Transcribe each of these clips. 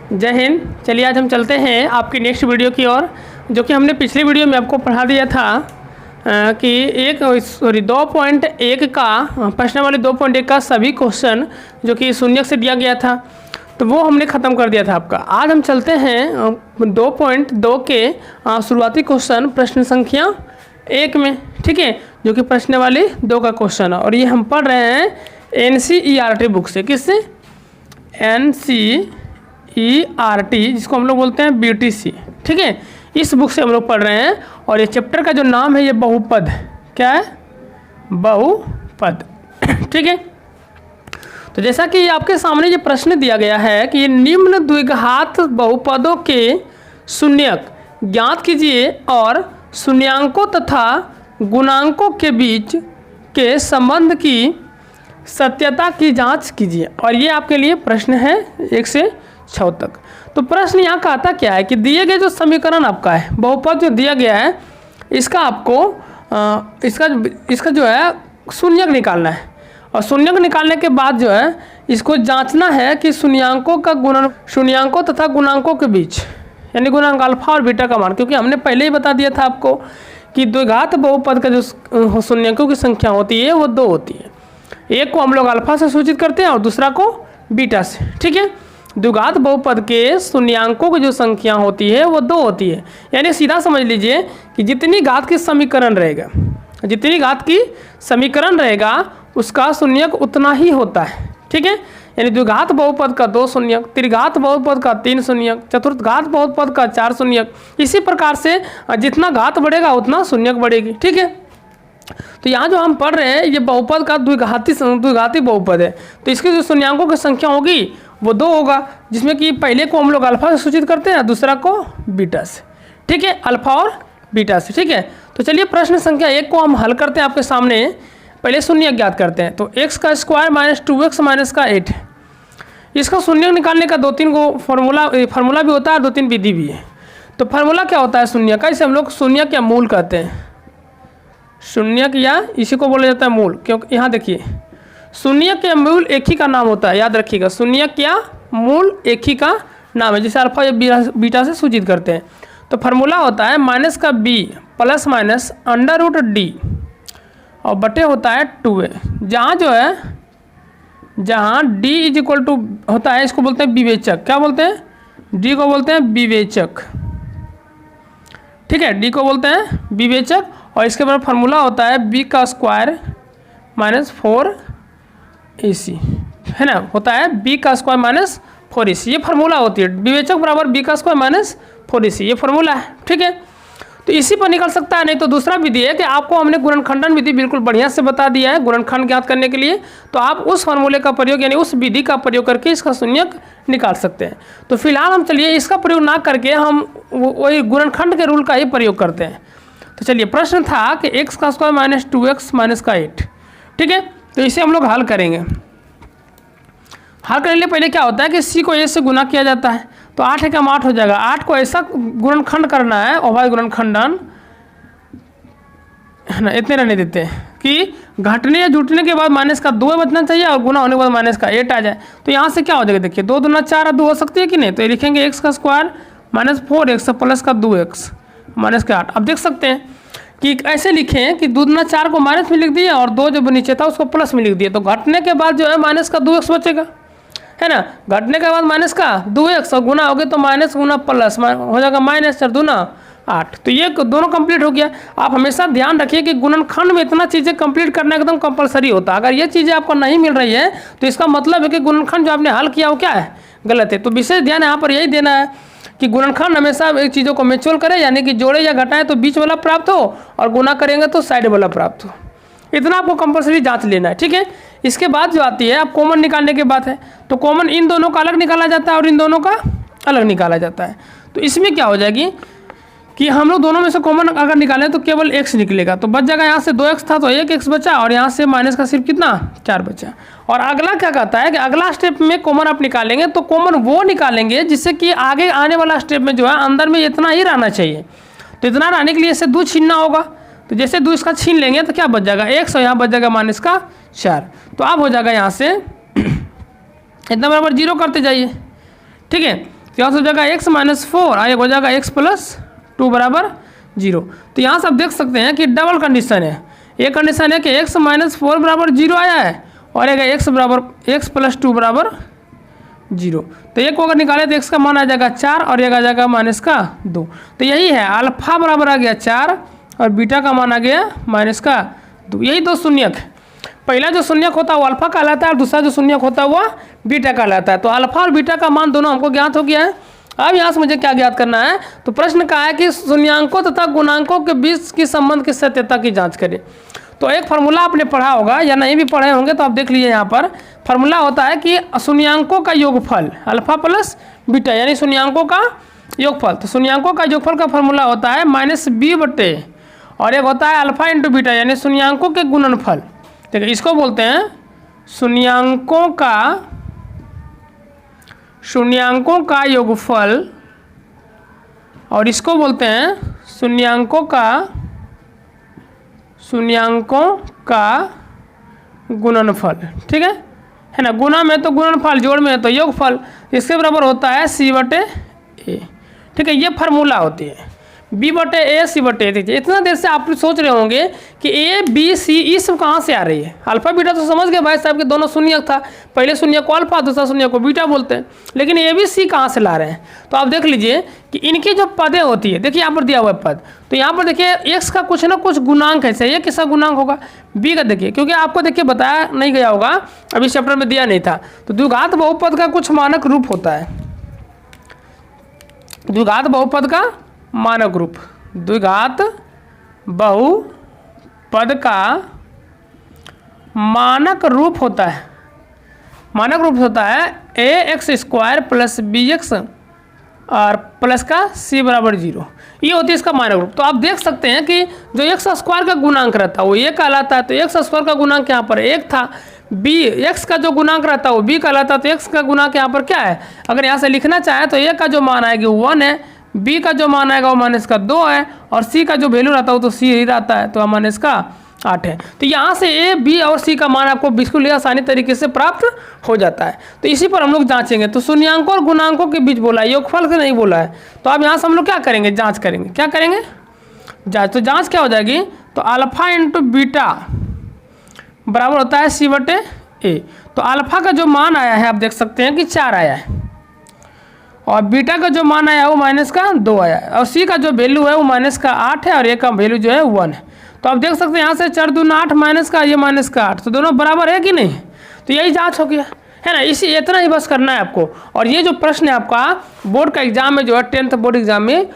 जय हिंद। चलिए आज हम चलते हैं आपकी नेक्स्ट वीडियो की ओर, जो कि हमने पिछली वीडियो में आपको पढ़ा दिया था कि 2.1 का प्रश्न वाले 2.1 का सभी क्वेश्चन जो कि शून्यक से दिया गया था, तो वो हमने ख़त्म कर दिया था आपका। आज हम चलते हैं 2.2 के शुरुआती क्वेश्चन प्रश्न संख्या 1 में, ठीक है, जो कि प्रश्न वाली 2 का क्वेश्चन है। और ये हम पढ़ रहे हैं NCERT बुक से। किससे? NCERT, जिसको हम लोग बोलते हैं BTC, ठीक है, इस बुक से हम लोग पढ़ रहे हैं। और ये चैप्टर का जो नाम है ये बहुपद। क्या है? बहुपद, ठीक है। तो जैसा कि आपके सामने ये प्रश्न दिया गया है कि निम्न द्विघात बहुपदों के शून्यक ज्ञात कीजिए और शून्यांकों तथा गुणांकों के बीच के संबंध की सत्यता की जांच कीजिए। और ये आपके लिए प्रश्न है 1 से 6 तक। तो प्रश्न यहाँ कहता क्या है कि दिए गए जो समीकरण आपका है, बहुपद जो दिया गया है, इसका आपको इसका जो है शून्यक निकालना है। और शून्यक निकालने के बाद जो है इसको जांचना है कि शून्यांकों तथा गुणांकों के बीच, यानी गुणांक अल्फा और बीटा का मान, क्योंकि हमने पहले ही बता दिया था आपको कि द्विघात बहुपद का जो शून्यकों की संख्या होती है वो 2 होती है। एक को हम लोग अल्फा से सूचित करते हैं और दूसरा को बीटा से, ठीक है। द्विघात बहुपद के शून्यांकों की जो संख्या होती है वो 2 होती है। यानी सीधा समझ लीजिए कि जितनी घात की समीकरण रहेगा उसका शून्यक उतना ही होता है, ठीक है। यानी द्विघात बहुपद का 2 शून्यक, त्रिघात बहुपद का 3 शून्यक, चतुर्थघात बहुपद का 4 शून्यक। इसी प्रकार से जितना घात बढ़ेगा उतना शून्यक बढ़ेगी, ठीक है। तो यहाँ जो हम पढ़ रहे हैं ये बहुपद का द्विघाती बहुपद है। तो इसके जो शून्यांकों की संख्या होगी वो 2 होगा, जिसमें कि पहले को हम लोग अल्फा से सूचित करते हैं, दूसरा को बीटा से, ठीक है, अल्फा और बीटा से, ठीक है। तो चलिए प्रश्न संख्या 1 को हम हल करते हैं आपके सामने। पहले शून्य ज्ञात करते हैं। तो x का स्क्वायर माइनस 2x माइनस का 8, इसका शून्य निकालने का 2-3 को फार्मूला भी होता है और 2-3 विधि भी है। तो फार्मूला क्या होता है शून्य का? इसे हम लोग शून्य या मूल कहते हैं। शून्य या इसी को बोला जाता है मूल, क्योंकि यहाँ देखिए शून्य के मूल एक ही का नाम होता है, याद रखिएगा। शून्य या मूल एक ही का नाम है, जैसे अल्फा या बीटा से सूचित करते हैं। तो फार्मूला होता है माइनस का b plus minus under root d और बटे होता है 2a। जहाँ d इज इक्वल टू होता है, इसको बोलते हैं विवेचक। क्या बोलते हैं? d को बोलते हैं विवेचक, ठीक है, d को बोलते हैं विवेचक। और इसके बाद फार्मूला होता है b का स्क्वायर माइनस 4ac, है ना, होता है b का स्क्वायर माइनस 4ac। ये फार्मूला होती है, विवेचक बराबर b का स्क्वायर माइनस 4ac, ये फार्मूला है, ठीक है। तो इसी पर निकल सकता है। नहीं तो दूसरा विधि है कि आपको हमने गुणनखंडन विधि बिल्कुल बढ़िया से बता दिया है गुणनखंड ज्ञात करने के लिए। तो आप उस फार्मूले का प्रयोग यानी उस विधि का प्रयोग करके इसका शून्यक निकाल सकते हैं। तो फिलहाल हम चलिए इसका प्रयोग ना करके हम वही गुणनखंड के रूल का ही प्रयोग करते हैं। तो चलिए प्रश्न था कि x का स्क्वायर माइनस 2x माइनस का 8, ठीक है। तो इसे हम लोग हल करेंगे। हल करने के लिए पहले क्या होता है कि c को a से गुना किया जाता है। तो 8 एकम 8 हो जाएगा। 8 को ऐसा गुणनखंड करना है, अवयव गुणनखंडन, है ना, इतने रहने देते हैं कि घटने या जुटने के बाद माइनस का 2 बचना चाहिए और गुना होने के बाद माइनस का 8 आ जाए। तो यहाँ से क्या हो जाएगा? देखिए 2 दूना 4 और 2 हो सकती है कि नहीं? तो ये लिखेंगे x का स्क्वायर माइनस 4x प्लस का 2x माइनस का 8। अब देख सकते हैं कि ऐसे लिखें कि 2 दूना 4 को माइनस में लिख दिए और 2 जो नीचे था उसको प्लस में लिख दिए। तो घटने के बाद जो है माइनस का 2x बचेगा, है ना। घटने के बाद माइनस का 2x और गुना हो गया तो माइनस गुना प्लस हो जाएगा माइनस 4 दूना 8। तो ये दोनों कंप्लीट हो गया। आप हमेशा ध्यान रखिए कि गुणनखंड में इतना चीज़ें कंप्लीट करना एकदम कंपलसरी होता है। अगर ये चीज़ें आपको नहीं मिल रही है तो इसका मतलब है कि गुणनखंड जो आपने हल किया वो क्या है? गलत है। तो विशेष ध्यान यहाँ पर यही देना है कि गुणनखंड हमेशा एक चीज़ों को म्यूचुअल करे, यानी कि जोड़े या घटाएं तो बीच वाला प्राप्त हो और गुना करेंगे तो साइड वाला प्राप्त हो। इतना आपको कंपलसरी जांच लेना है, ठीक है। इसके बाद जो आती है अब कॉमन निकालने की बात है। तो कॉमन इन दोनों का अलग निकाला जाता है और इन दोनों का अलग निकाला जाता है। तो इसमें क्या हो जाएगी कि हम लोग दोनों में से कॉमन अगर निकालें तो केवल x निकलेगा। तो बच जाएगा, यहाँ से 2x था तो 1x बचा और यहाँ से माइनस का सिर्फ कितना 4 बचा। और अगला क्या कहता है कि अगला स्टेप में कॉमन आप निकालेंगे तो कॉमन वो निकालेंगे जिससे कि आगे आने वाला स्टेप में जो है अंदर में इतना ही रहना चाहिए। तो इतना रहने के लिए इससे 2 छीनना होगा। तो जैसे 2 इसका छीन लेंगे तो क्या बच जाएगा? x और यहाँ बच जाएगा माइनस का 4। तो अब हो जाएगा यहाँ से इतना बराबर 0 करते जाइए, ठीक है। तो यहाँ से हो जाएगा x माइनस 4 और एक हो जाएगा x प्लस 2 बराबर 0। तो यहाँ से आप देख सकते हैं कि डबल कंडीशन है। एक कंडीशन है कि x माइनस 4 बराबर 0 आया है और एक x बराबर x प्लस 2 बराबर 0। तो एक को अगर निकाले तो x का मान आ जाएगा 4 और एक आ जाएगा माइनस का 2। तो यही है, अल्फा बराबर आ गया 4 और बीटा का मान आ गया माइनस का 2। यही दो शून्यक है। पहला जो शून्यक होता है वो अल्फा कहलाता है और दूसरा जो शून्यक होता है वो बीटा कहलाता है। तो अल्फा और बीटा का मान दोनों हमको ज्ञात हो गया है। अब यहाँ से मुझे क्या ज्ञात करना है, तो प्रश्न कहा है कि शून्यांकों तथा गुणांकों के बीच की संबंध की सत्यता की जांच करें। तो एक फार्मूला आपने पढ़ा होगा या नहीं भी पढ़े होंगे तो आप देख लीजिए, यहाँ पर फार्मूला होता है कि शून्यांकों का योगफल अल्फा प्लस बीटा यानी शून्यांकों का योगफल। तो शून्यांकों का योगफल का फार्मूला होता है -b/, और एक होता है अल्फा इंटू बीटा यानी शून्यांकों के गुणनफल। देखिए इसको बोलते हैं शून्यांकों का योगफल और इसको बोलते हैं शून्यांकों का गुणनफल। ठीक है ना। गुणा में तो गुणनफल, जोड़ में तो योगफल, इसके बराबर होता है c/a। ठीक है, ये फार्मूला होती है b/a c/a। देखिए इतना देर से आप सोच रहे होंगे कि a b c ये सब कहाँ से आ रही है। अल्फा बीटा तो समझ गए भाई साहब के दोनों शून्यक था, पहले शून्य को अल्फा दूसरा शून्य को बीटा बोलते हैं, लेकिन a b c कहाँ से ला रहे हैं। तो आप देख लीजिए कि इनकी जो पदें होती है, देखिए यहाँ पर दिया हुआ है पद, तो यहाँ पर देखिए x का कुछ ना कुछ गुणांक है, सही है, किसका गुणांक होगा b का। देखिए क्योंकि आपको देखिए बताया नहीं गया होगा, अभी चैप्टर में दिया नहीं था। तो द्विघात बहुपद का कुछ मानक रूप होता है, द्विघात बहुपद का मानक रूप, द्विघात बहुपद का मानक रूप होता है, मानक रूप होता है ax² प्लस bx और प्लस का c बराबर 0। ये होती है इसका मानक रूप। तो आप देख सकते हैं कि जो x² का गुणांक रहता है वो a कहलाता है। तो x² का गुणांक यहाँ पर 1 था, x का जो गुणांक रहता है वो b कहलाता है। तो x का गुणांक यहाँ पर क्या है, अगर यहाँ से लिखना चाहे तो a का जो मान आएगी वो 1 है, b का जो मान आएगा वो माइनस का 2 है और c का जो वैल्यू रहता है वो तो c ही रहता है, तो माइनस का 8 है। तो यहाँ से a b और c का मान आपको बिल्कुल आसानी तरीके से प्राप्त हो जाता है। तो इसी पर हम लोग जांचेंगे। तो शून्यांकों और गुणांकों के बीच बोला है, योगफल से नहीं बोला है। तो अब यहाँ से हम लोग क्या करेंगे, जाँच करेंगे। क्या करेंगे, जाँच। तो जाँच क्या हो जाएगी, तो अल्फा इंटू बीटा बराबर होता है c/a। तो अल्फा का जो मान आया है आप देख सकते हैं कि 4 आया है और बीटा का जो मान आया है वो माइनस का 2 आया है और सी का जो वैल्यू है वो माइनस का 8 है और ए का वैल्यू जो है 1 है। तो आप देख सकते हैं यहाँ से 4 दूना 8 माइनस का, ये माइनस का 8, तो दोनों बराबर है कि नहीं। तो यही जांच हो गया है ना। इसी इतना ही बस करना है आपको। और ये जो प्रश्न है आपका बोर्ड का एग्जाम में जो है 10th बोर्ड एग्जाम में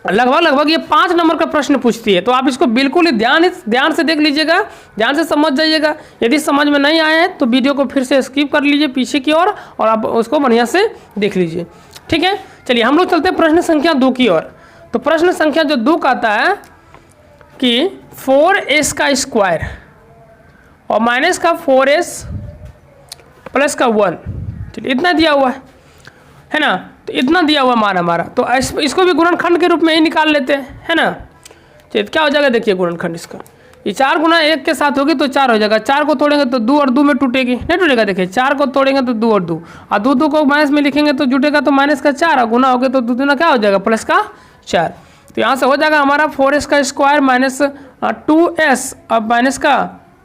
लगभग ये 5 नंबर का प्रश्न पूछती है। तो आप इसको बिल्कुल ही ध्यान से देख लीजिएगा, ध्यान से समझ जाइएगा। यदि समझ में नहीं आया है तो वीडियो को फिर से स्किप कर लीजिए पीछे की ओर और आप उसको बढ़िया से देख लीजिए। ठीक है, चलिए हम लोग चलते हैं प्रश्न संख्या 2 की ओर। तो प्रश्न संख्या जो 2 का आता है कि 4s का स्क्वायर और माइनस का 4s प्लस का 1, चलिए इतना दिया हुआ है ना। तो इतना दिया हुआ मान हमारा, तो इसको भी गुणनखंड के रूप में ही निकाल लेते हैं, है ना। चलिए क्या हो जाएगा, देखिए गुणनखंड इसका, ये 4 गुना 1 के साथ होगी तो 4 हो जाएगा। 4 को तोड़ेंगे तो 2 और 2 में टूटेगी, नहीं टूटेगा। देखिए 4 को तोड़ेंगे तो 2 और 2 और 2 को माइनस में लिखेंगे तो जुटेगा तो माइनस का 4 और गुना हो गया तो 2 दूना क्या हो जाएगा, प्लस का 4। तो यहाँ से हो जाएगा हमारा 4s का स्क्वायर माइनस 2s और माइनस का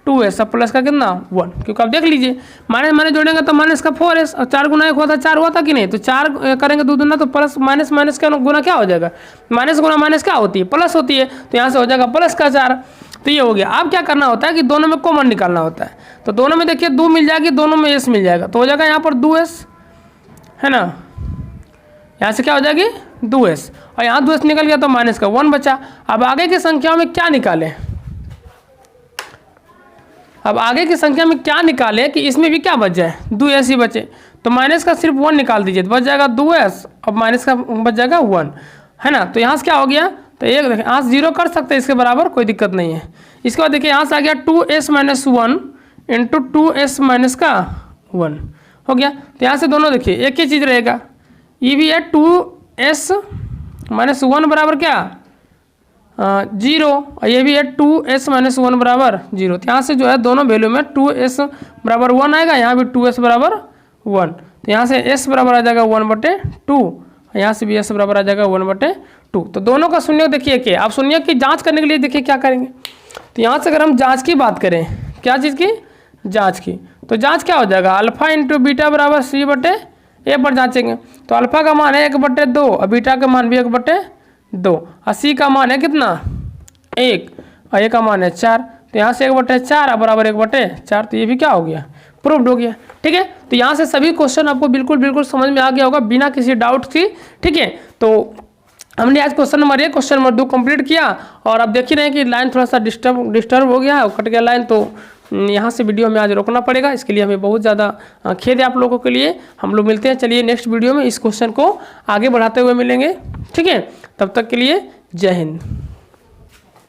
2s और प्लस का कितना 1, क्योंकि आप देख लीजिए माइनस माइनस जोड़ेंगे तो माइनस का 4s और 4 गुना 1 हुआ था 4 हुआ था कि नहीं। तो 4 करेंगे 2 दूना तो प्लस माइनस माइनस का गुना क्या हो जाएगा, माइनस गुना माइनस क्या होती है, प्लस होती है। तो यहाँ से हो जाएगा प्लस का 4। तो ये हो गया। अब क्या करना होता है कि दोनों में कॉमन निकालना होता है। तो दोनों में देखिए 2 मिल जाएगी, दोनों में s मिल जाएगा, तो हो जाएगा यहाँ पर 2s, है ना। यहाँ से क्या हो जाएगी 2s और यहाँ 2s निकल गया तो माइनस का 1 बचा। अब आगे की संख्याओं में क्या निकालें, अब आगे की संख्या में क्या निकालें कि इसमें भी क्या बच जाए, 2s ही बचे। तो माइनस का सिर्फ 1 निकाल दीजिए तो बच जाएगा 2s और माइनस का बच जाएगा 1, है ना। तो यहाँ से क्या हो गया, तो एक देखिए यहाँ से 0 कर सकते हैं इसके बराबर, कोई दिक्कत नहीं है। इसके बाद देखिए यहाँ से आ गया 2s minus 1 into 2s minus का 1 हो गया। तो यहाँ से दोनों देखिए एक ही चीज़ रहेगा, ये भी है 2s माइनस 1 बराबर क्या 0 और ये भी है 2s माइनस 1 बराबर 0। तो यहाँ से जो है दोनों वैल्यू में 2s बराबर 1 आएगा, यहाँ भी 2s बराबर 1। तो यहाँ से s बराबर आ जाएगा 1/2, यहाँ से भी s बराबर आ जाएगा 1/2। तो दोनों का शून्य देखिए कि आप शून्य की जांच करने के लिए देखिए क्या करेंगे। तो यहाँ से अगर हम जांच की बात करें, क्या चीज़ की, जांच की, तो जांच क्या हो जाएगा, अल्फा इंटू बीटा बराबर c/a पर जांचेंगे। तो अल्फा का मान है 1/2 और बीटा का मान भी 1/2 और c का मान है कितना 1 और a का मान है 4। तो यहाँ से 1/4 बराबर 1/4, तो ये भी क्या हो गया, प्रूव्ड हो गया। ठीक है, तो यहाँ से सभी क्वेश्चन आपको बिल्कुल समझ में आ गया होगा बिना किसी डाउट की। ठीक है, तो हमने आज question number 1 question number 2 complete किया। और अब देख ही रहे हैं कि लाइन थोड़ा सा डिस्टर्ब हो गया है, कट गया लाइन, तो यहाँ से वीडियो में आज रोकना पड़ेगा। इसके लिए हमें बहुत ज़्यादा खेद है आप लोगों के लिए। हम लोग मिलते हैं, चलिए नेक्स्ट वीडियो में इस क्वेश्चन को आगे बढ़ाते हुए मिलेंगे। ठीक है, तब तक के लिए जय हिंद।